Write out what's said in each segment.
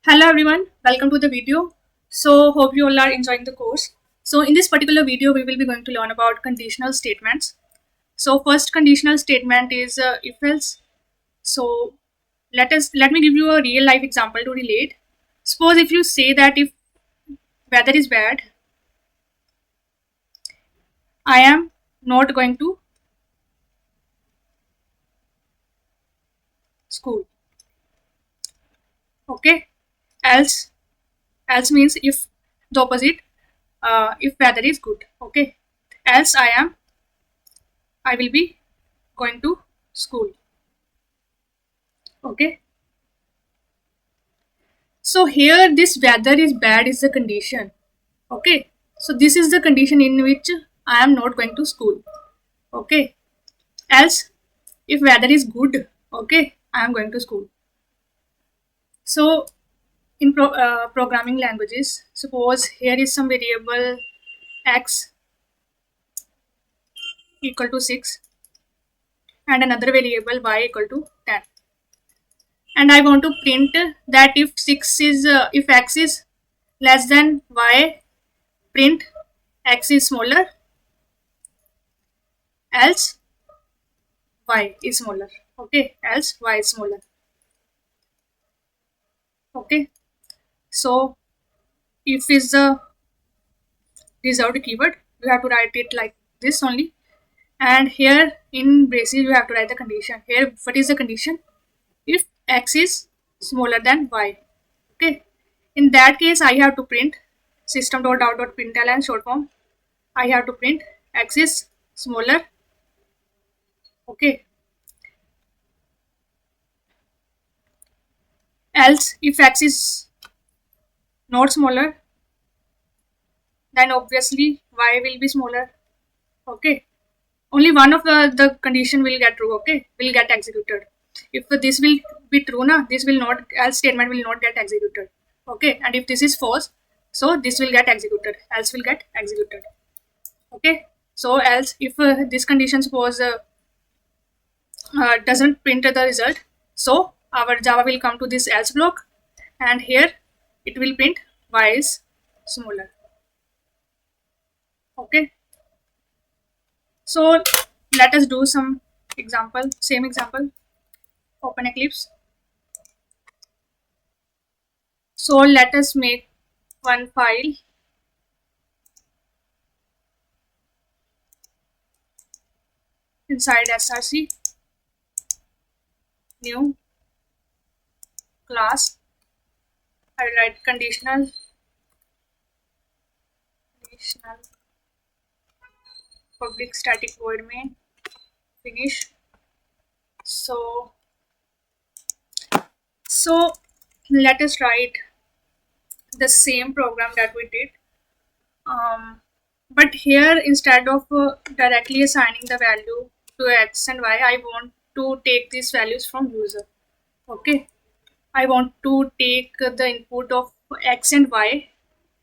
Hello everyone, welcome to the video. So hope you all are enjoying the course. So in this particular video we will be going to learn about conditional statements. So first conditional statement is if else. So let me give you a real life example to relate. Suppose if you say that if weather is bad, I am not going to school. Okay? Else else means if the opposite, if weather is good. Okay? Else I will be going to school. Okay? So here this weather is bad is the condition. Okay. So this is the condition in which I am not going to school. Okay. Else if weather is good, okay, I am going to school. So in programming languages, suppose here is some variable x equal to 6 and another variable y equal to 10. And I want to print that if x is less than y, print x is smaller, else y is smaller. Okay, else y is smaller. Okay, so if is the reserved keyword, you have to write it like this only. And here in braces, you have to write the condition. Here, what is the condition? If x is smaller than y. Okay, in that case, I have to print system.out.println short form. I have to print x is smaller. Okay, else if x is not smaller, then obviously y will be smaller. Okay, only one of the condition will get true. Okay, will get executed. If this will be true, na, this will not, else statement will not get executed. Okay, and if this is false, so this will get executed, else will get executed. Okay, so else if this condition suppose doesn't print the result, so our Java will come to this else block, and here it will print y is smaller. Okay, so let us do some example, same example. Open Eclipse. So let us make one file. Inside src, new class, I will write conditional public static void main finish. So let us write the same program that we did, but here instead of directly assigning the value to x and y, I want to take these values from user. Okay, I want to take the input of x and y.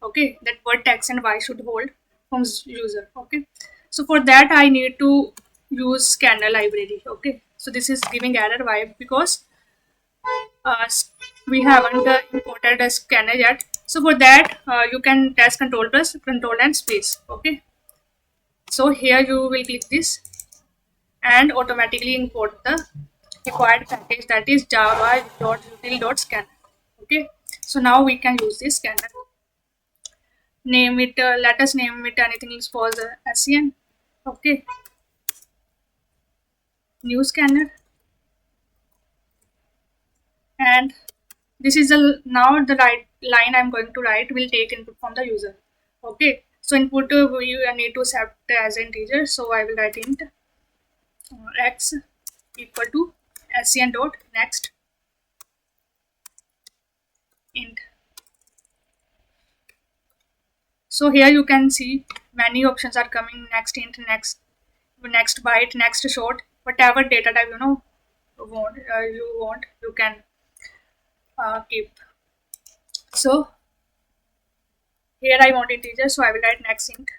Okay, that what x and y should hold from user. Okay, so for that I need to use scanner library. Okay, so this is giving error. Why? Because uh, we haven't imported a scanner yet. So for that you can test control plus control and space. Okay, so here you will click this and automatically import the required package, that is java.util.scanner. Okay, so now we can use this scanner. Name it, let us name it anything else for the SCN. Okay, new scanner, and this is the now the right line I'm going to write will take input from the user. Okay, so input we need to set as integer, so I will write int x equal to SCN dot next int. So here you can see many options are coming: next int, next byte, next short, whatever data type you want, you can keep. So here I want integer, so I will write next int,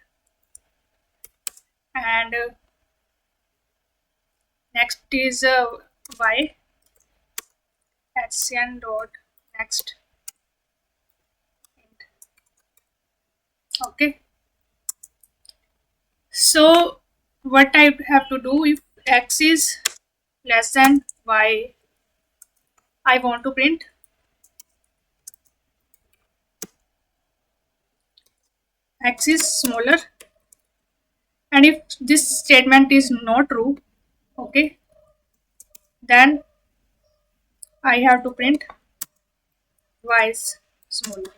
and next is y SCN dot next So what I have to do, if x is less than y, I want to print x is smaller, and if this statement is not true, okay, then I have to print y is smaller.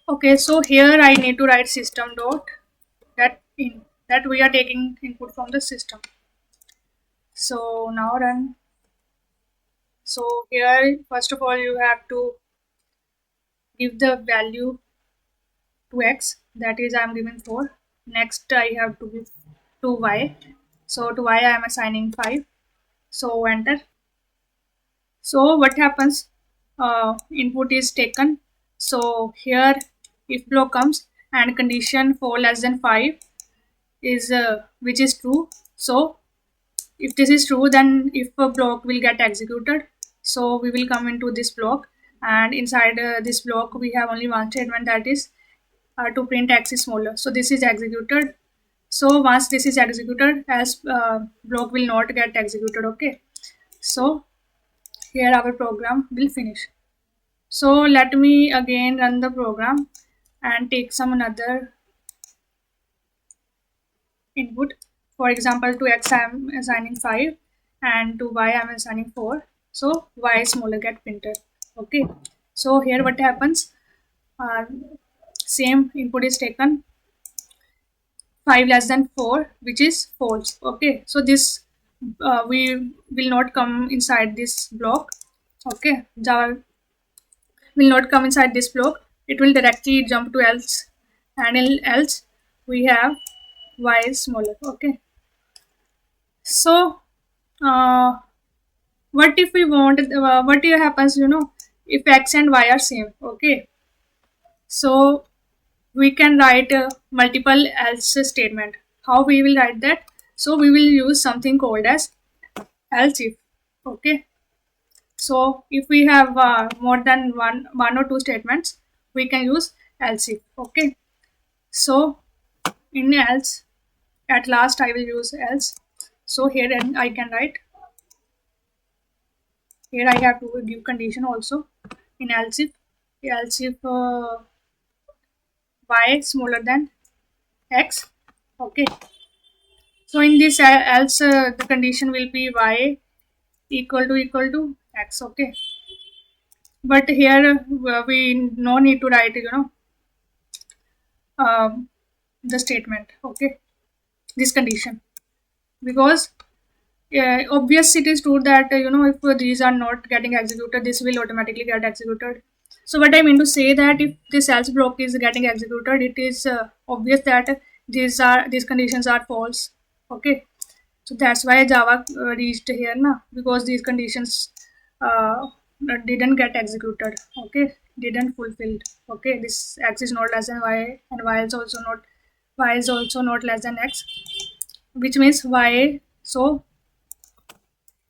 Okay, so here I need to write system dot that we are taking input from the system. So now run. So here first of all you have to give the value to x, that is I am giving 4. Next I have to give to y. So to y I am assigning 5. So enter. So what happens? Input is taken. So here if block comes and condition for less than 5 is which is true. So if this is true, then if a block will get executed, so we will come into this block, and inside this block we have only one statement, that is to print x is smaller. So this is executed. So once this is executed, as block will not get executed. Okay, so here our program will finish. So let me again run the program and take some another input. For example, to x I am assigning 5 and to y I am assigning 4. So y smaller get printed. Okay. So here what happens? Same input is taken, 5 less than 4, which is false. Okay. So this we will not come inside this block. Okay. Java will not come inside this block. It will directly jump to else, and in else we have y is smaller. Okay. So uh, what if we want what happens, if x and y are same? Okay, so we can write multiple else statement. How we will write that? So we will use something called as else if. Okay, so if we have more than one or two statements, we can use else if. Okay, so in else, at last I will use else. So here I can write, here I have to give condition also in else if y smaller than x. Okay, so in this else the condition will be y equal to x. Okay, but here we no need to write um, the statement. Okay, this condition, because obvious it is true that if these are not getting executed, this will automatically get executed. So what I mean to say, that if this else block is getting executed, it is obvious that these conditions are false. Okay, so that's why Java reached here now, because these conditions uh, didn't get executed. Okay, didn't fulfilled. Okay, this x is not less than y, and y is also not less than x, which means y. So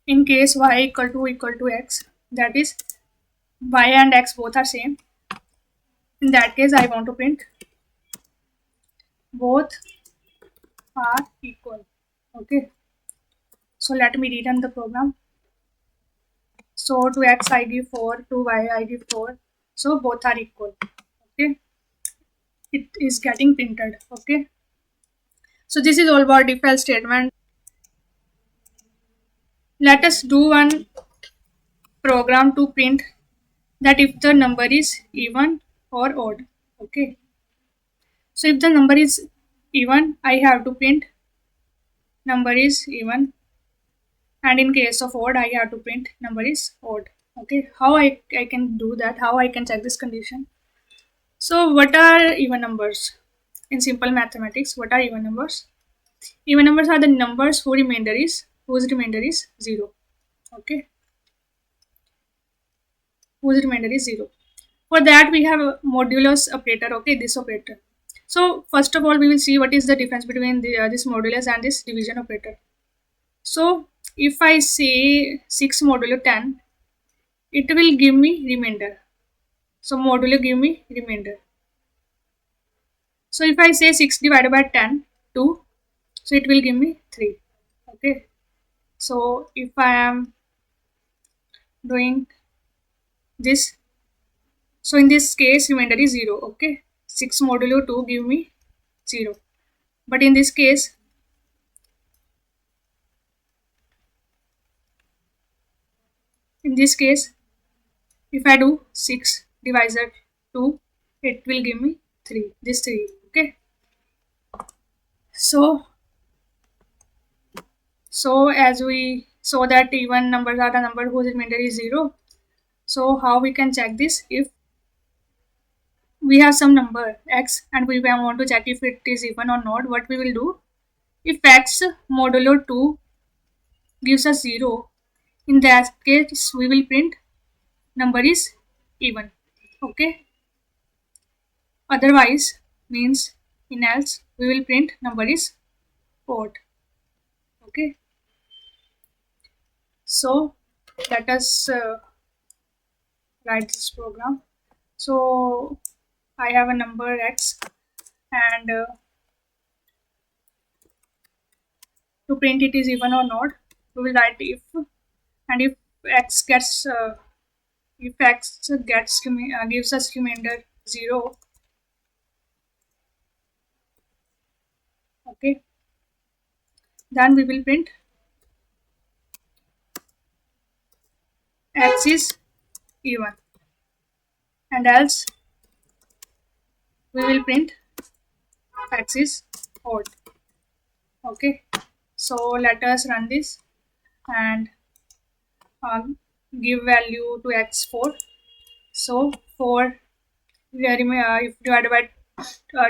in case y equal to x, that is y and x both are same, in that case I want to print both are equal. Okay, so let me rerun the program. So to x I give 4, to y I give 4, so both are equal. Okay, it is getting printed. Okay, so this is all about if else statement. Let us do one program to print that if the number is even or odd. Okay, so if the number is even, I have to print number is even, and in case of odd I have to print number is odd. Okay, how I can do that, how I can check this condition? So what are even numbers? In simple mathematics, what are even numbers? Even numbers are the numbers whose remainder is 0. Okay, whose remainder is 0. For that we have a modulus operator. Okay, this operator. So first of all we will see what is the difference between this modulus and this division operator. So if I say 6 modulo 10, it will give me remainder. So modulo give me remainder. So if I say 6 divided by 10 2, so it will give me 3. Okay, so if I am doing this, so in this case remainder is 0. Okay, 6 modulo 2 give me 0, but in this case if I do 6 divided 2, it will give me 3, this 3. Okay, so as we saw that even numbers are the number whose remainder is 0, so how we can check this? If we have some number x and we want to check if it is even or not, what we will do? If x modulo 2 gives us 0, in that case we will print number is even. Okay, otherwise means in else we will print number is odd. Okay, so let us write this program. So I have a number x, and to print it is even or not, we will write if, and if x gets gives us remainder 0. Okay, then we will print x is even, and else we will print x is odd. Okay, so let us run this and give value to x4. So 4, if divided by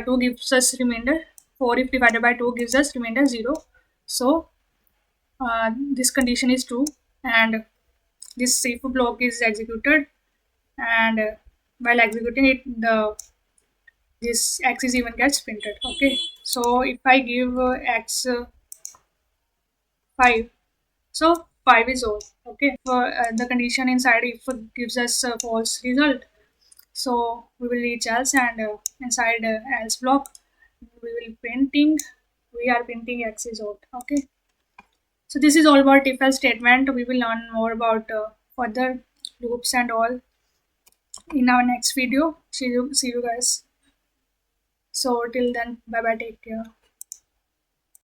2 gives us remainder 4, if divided by 2 gives us remainder 0. So this condition is true, and this if block is executed, and while executing it, this x is even gets printed. Okay, so if I give x 5, so 5 is odd. Okay, for the condition inside if gives us a false result, so we will reach else, and inside else block we are printing x is odd. Okay, so this is all about if else statement. We will learn more about further loops and all in our next video. See you guys. So till then, bye bye, take care.